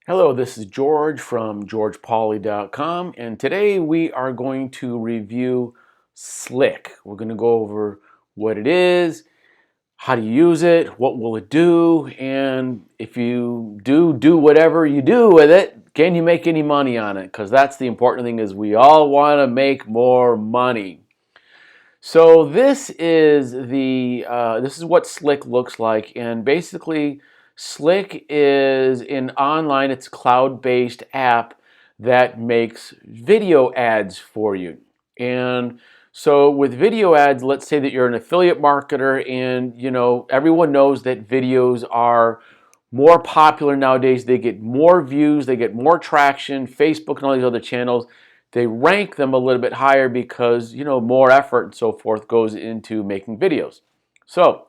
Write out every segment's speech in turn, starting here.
Hello, this is George from georgepauley.com, and today we are going to review Slick. We're going to go over what it is, how to use it, what will it do, and if you do whatever you do with it, can you make any money on it? Because that's the important thing, is we all want to make more money. So this is what Slick looks like, and basically Slick is an online, it's a cloud-based app that makes video ads for you. And so with video ads, let's say that you're an affiliate marketer, and everyone knows that videos are more popular nowadays. They get more views, they get more traction. Facebook and all these other channels, they rank them a little bit higher because more effort and so forth goes into making videos. So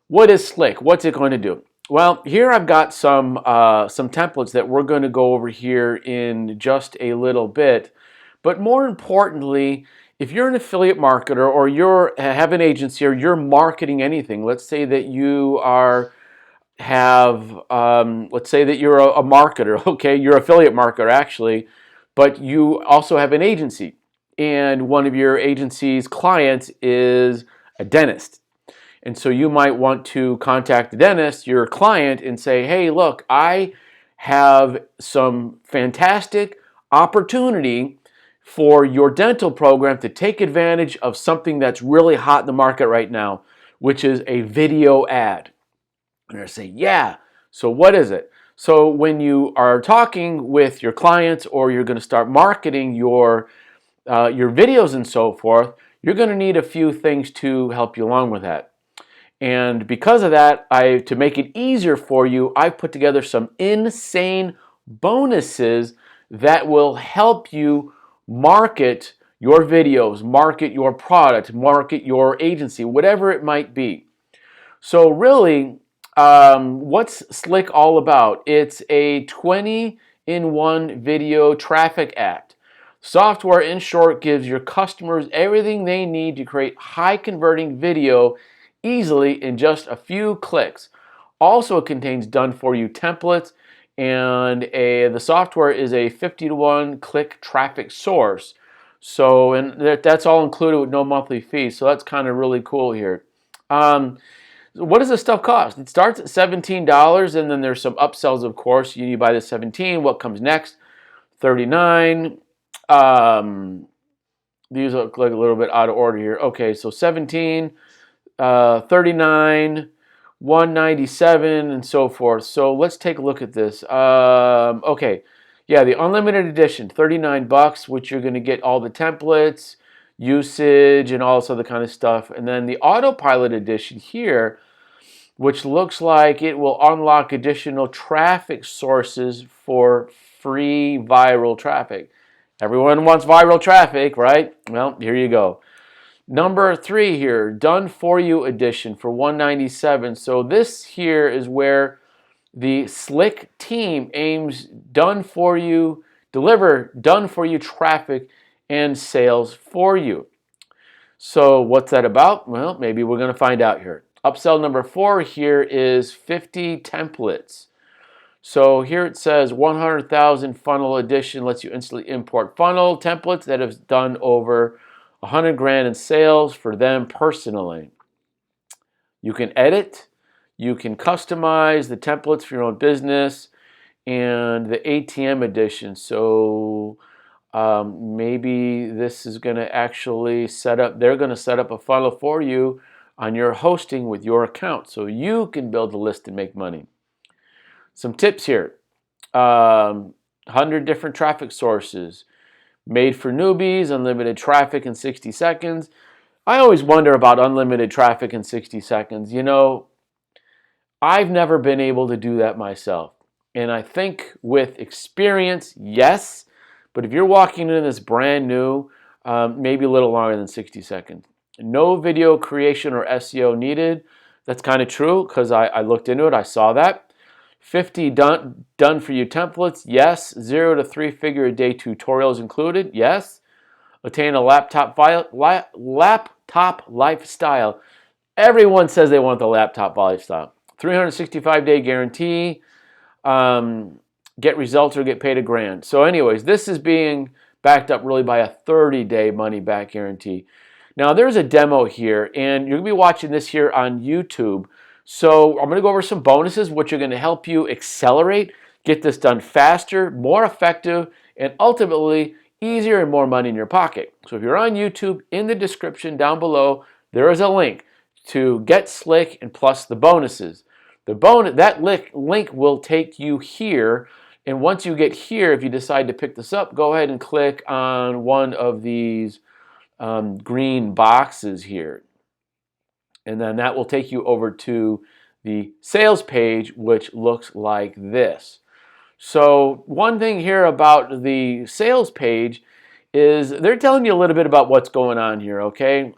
what is Slick? What's it going to do? Well, here I've got some templates that we're going to go over here in just a little bit. But more importantly, if you're an affiliate marketer or have an agency or you're marketing anything, let's say that you let's say that you're a marketer, okay, you're an affiliate marketer actually, but you also have an agency, and one of your agency's clients is a dentist. And so you might want to contact the dentist, your client, and say, hey, look, I have some fantastic opportunity for your dental program to take advantage of something that's really hot in the market right now, which is a video ad. And they're saying, yeah, so what is it? So when you are talking with your clients or you're going to start marketing your videos and so forth, you're going to need a few things to help you along with that. And because of that, to make it easier for you, I've put together some insane bonuses that will help you market your videos, market your product, market your agency, whatever it might be. So really, what's Slick all about? It's a 20-in-1 video traffic act. Software, in short, gives your customers everything they need to create high-converting video easily in just a few clicks. Also, it contains done-for-you templates, and the software is a 50-to-1 click traffic source. So, and that's all included with no monthly fee. So that's kind of really cool here. What does this stuff cost? It starts at $17, and then there's some upsells, of course. You buy the 17. What comes next? 39. These look like a little bit out of order here. Okay, so 17, 39, 197, and so forth. So let's take a look at this. Okay, yeah, the unlimited edition, 39 bucks, which you're going to get all the templates, usage, and all this other kind of stuff. And then the autopilot edition here, which looks like it will unlock additional traffic sources for free viral traffic. Everyone wants viral traffic, right? Well, here you go. Number 3 here, done for you edition for $197. So this here is where the Slick team aims deliver done for you traffic and sales for you. So what's that about? Well, maybe we're going to find out here. Upsell number 4 here is 50 templates. So here it says 100,000 funnel edition, lets you instantly import funnel templates that have done over 100 grand in sales for them personally. You can edit, you can customize the templates for your own business, and the ATM edition. So maybe this is going to actually they're going to set up a funnel for you on your hosting with your account so you can build a list and make money. Some tips here. 100 different traffic sources. Made for newbies, unlimited traffic in 60 seconds. I always wonder about unlimited traffic in 60 seconds. I've never been able to do that myself. And I think with experience, yes. But if you're walking in this brand new, maybe a little longer than 60 seconds. No video creation or SEO needed. That's kind of true because I looked into it. I saw that. 50 done for you templates. Yes. 0 to 3-figure a day tutorials included. Yes. Attain a laptop lifestyle. Everyone says they want the laptop lifestyle. 365-day guarantee. get results or get paid $1,000. So anyways, this is being backed up really by a 30-day money-back guarantee. Now there's a demo here, and you're going to be watching this here on YouTube. So I'm going to go over some bonuses, which are going to help you accelerate, get this done faster, more effective, and ultimately easier and more money in your pocket. So if you're on YouTube, in the description down below, there is a link to Get Slick and plus the bonuses. That link will take you here, and once you get here, if you decide to pick this up, go ahead and click on one of these green boxes here, and then that will take you over to the sales page, which looks like this. So one thing here about the sales page is they're telling you a little bit about what's going on here, okay?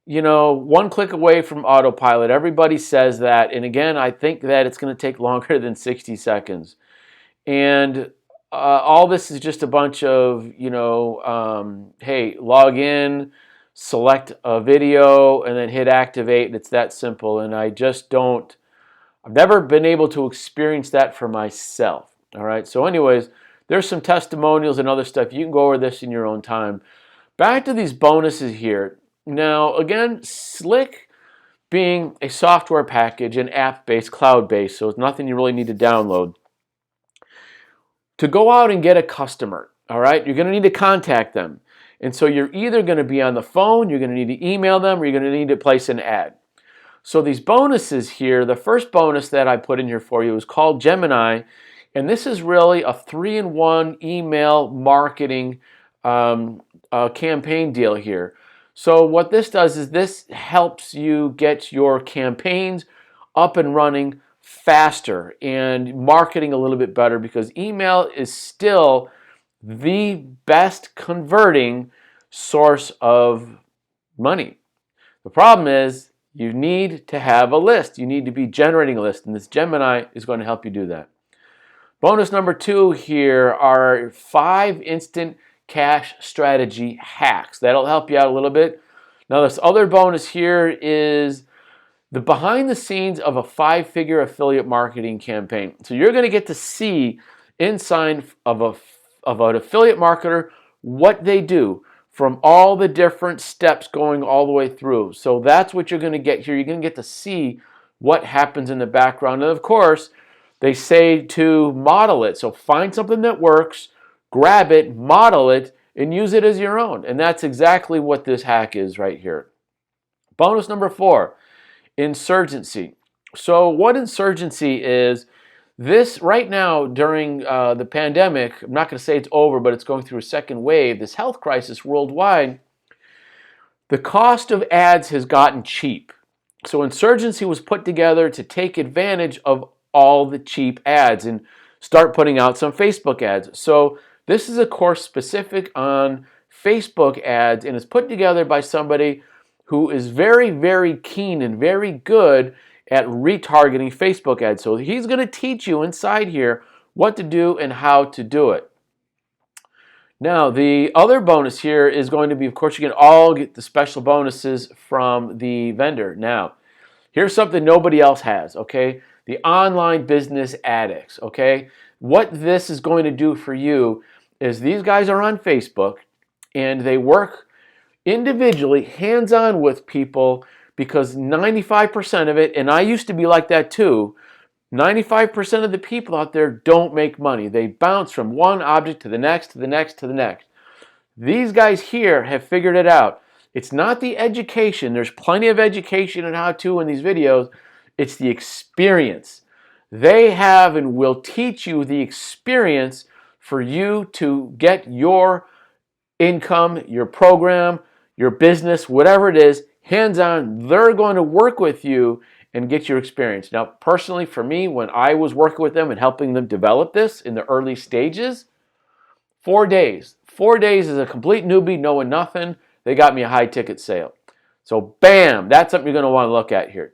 You know, one click away from autopilot. Everybody says that, and again, I think that it's going to take longer than 60 seconds. And all this is just a bunch of, you know, hey, log in, select a video, and then hit activate, and it's that simple. And I've never been able to experience that for myself. All right, so anyways, there's some testimonials and other stuff. You can go over this in your own time. Back to these bonuses here. Now, again, Slick being a software package, an app-based, cloud-based, so it's nothing you really need to download. To go out and get a customer, all right, you're going to need to contact them. And so you're either going to be on the phone, you're going to need to email them, or you're going to need to place an ad. So these bonuses here, the first bonus that I put in here for you is called Gemini, and this is really a 3-in-1 email marketing campaign deal here. So what this does is this helps you get your campaigns up and running faster and marketing a little bit better, because email is still the best converting source of money. The problem is you need to have a list. You need to be generating a list, and this Gemini is going to help you do that. Bonus number 2 here are 5 instant cash strategy hacks. That'll help you out a little bit. Now this other bonus here is the behind the scenes of a 5-figure affiliate marketing campaign. So you're going to get to see inside of an affiliate marketer, what they do from all the different steps going all the way through. So that's what you're going to get here. You're going to get to see what happens in the background. And of course, they say to model it. So find something that works, grab it, model it, and use it as your own. And that's exactly what this hack is right here. Bonus number 4, insurgency. So what insurgency is, this right now during the pandemic, I'm not going to say it's over, but it's going through a second wave, this health crisis worldwide, the cost of ads has gotten cheap. So insurgency was put together to take advantage of all the cheap ads and start putting out some Facebook ads. So this is a course specific on Facebook ads, and it's put together by somebody who is very, very keen and very good at retargeting Facebook ads. So he's going to teach you inside here what to do and how to do it. Now, the other bonus here is going to be, of course, you can all get the special bonuses from the vendor. Now, here's something nobody else has, okay? The online business addicts, okay? What this is going to do for you is these guys are on Facebook and they work individually, hands-on with people, because 95% of it, and I used to be like that too, 95% of the people out there don't make money. They bounce from one object to the next, to the next, to the next. These guys here have figured it out. It's not the education. There's plenty of education and how-to in these videos. It's the experience. They have and will teach you the experience for you to get your income, your program, your business, whatever it is, hands-on. They're going to work with you and get your experience. Now, personally, for me, when I was working with them and helping them develop this in the early stages, 4 days. 4 days as a complete newbie, knowing nothing, they got me a high-ticket sale. So, bam, that's something you're going to want to look at here.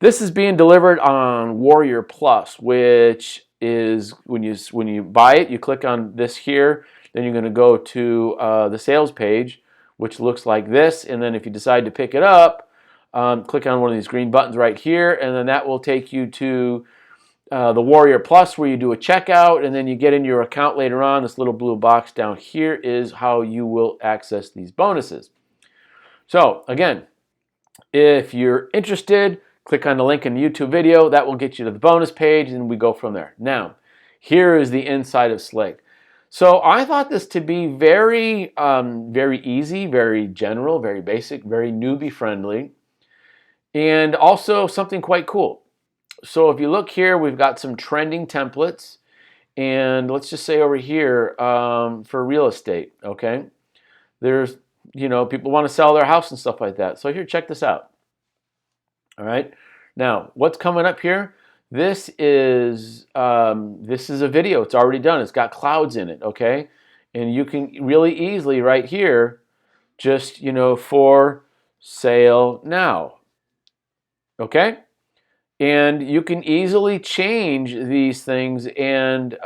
This is being delivered on Warrior Plus, which is when you buy it, you click on this here, then you're going to go to the sales page, which looks like this, and then if you decide to pick it up, click on one of these green buttons right here, and then that will take you to the Warrior Plus, where you do a checkout and then you get in your account later on. This little blue box down here is how you will access these bonuses. So again, if you're interested, click on the link in the YouTube video. That will get you to the bonus page, and we go from there. Now, here is the inside of Slick. So I thought this to be very, very easy, very general, very basic, very newbie friendly, and also something quite cool. So if you look here, we've got some trending templates, and let's just say over here for real estate, okay? There's, people want to sell their house and stuff like that. So here, check this out. All right. Now, what's coming up here? This is a video. It's already done. It's got clouds in it. Okay, and you can really easily right here, just for sale now. Okay, and you can easily change these things and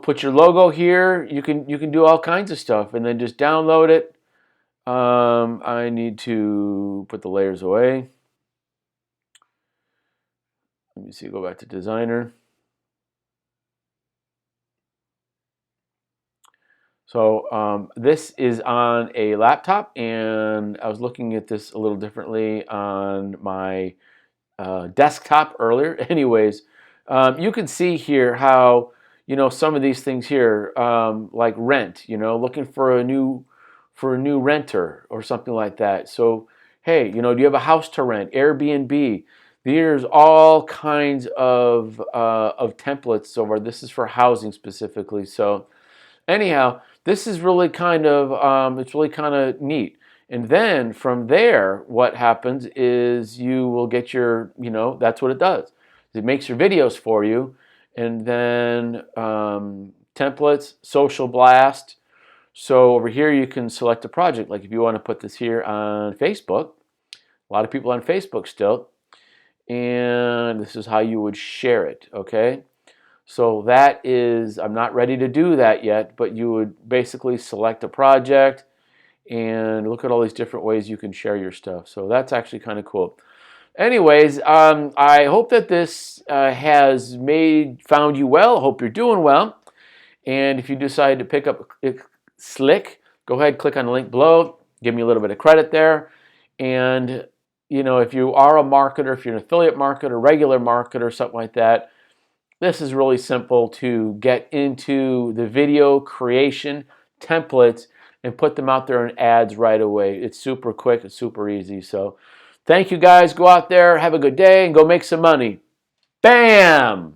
put your logo here. You can do all kinds of stuff, and then just download it. I need to put the layers away. Let me see, go back to designer. So this is on a laptop, and I was looking at this a little differently on my desktop earlier. Anyways, you can see here how, some of these things here, like rent, looking for a new renter or something like that. So, hey, do you have a house to rent? Airbnb. There's all kinds of templates. So this is for housing specifically. So anyhow, this is really kind of it's really kind of neat. And then from there, what happens is you will get your, that's what it does. It makes your videos for you, and then templates, social blast. So over here, you can select a project. Like if you want to put this here on Facebook, a lot of people on Facebook still, and this is how you would share it, okay? So that is, I'm not ready to do that yet, but you would basically select a project and look at all these different ways you can share your stuff. So that's actually kind of cool. Anyways, I hope that this has found you well. I hope you're doing well. And if you decide to pick up Slick, go ahead, click on the link below. Give me a little bit of credit there. And if you are a marketer, if you're an affiliate marketer, regular marketer, something like that, this is really simple to get into the video creation templates and put them out there in ads right away. It's super quick, it's super easy. So thank you guys. Go out there, have a good day, and go make some money. Bam!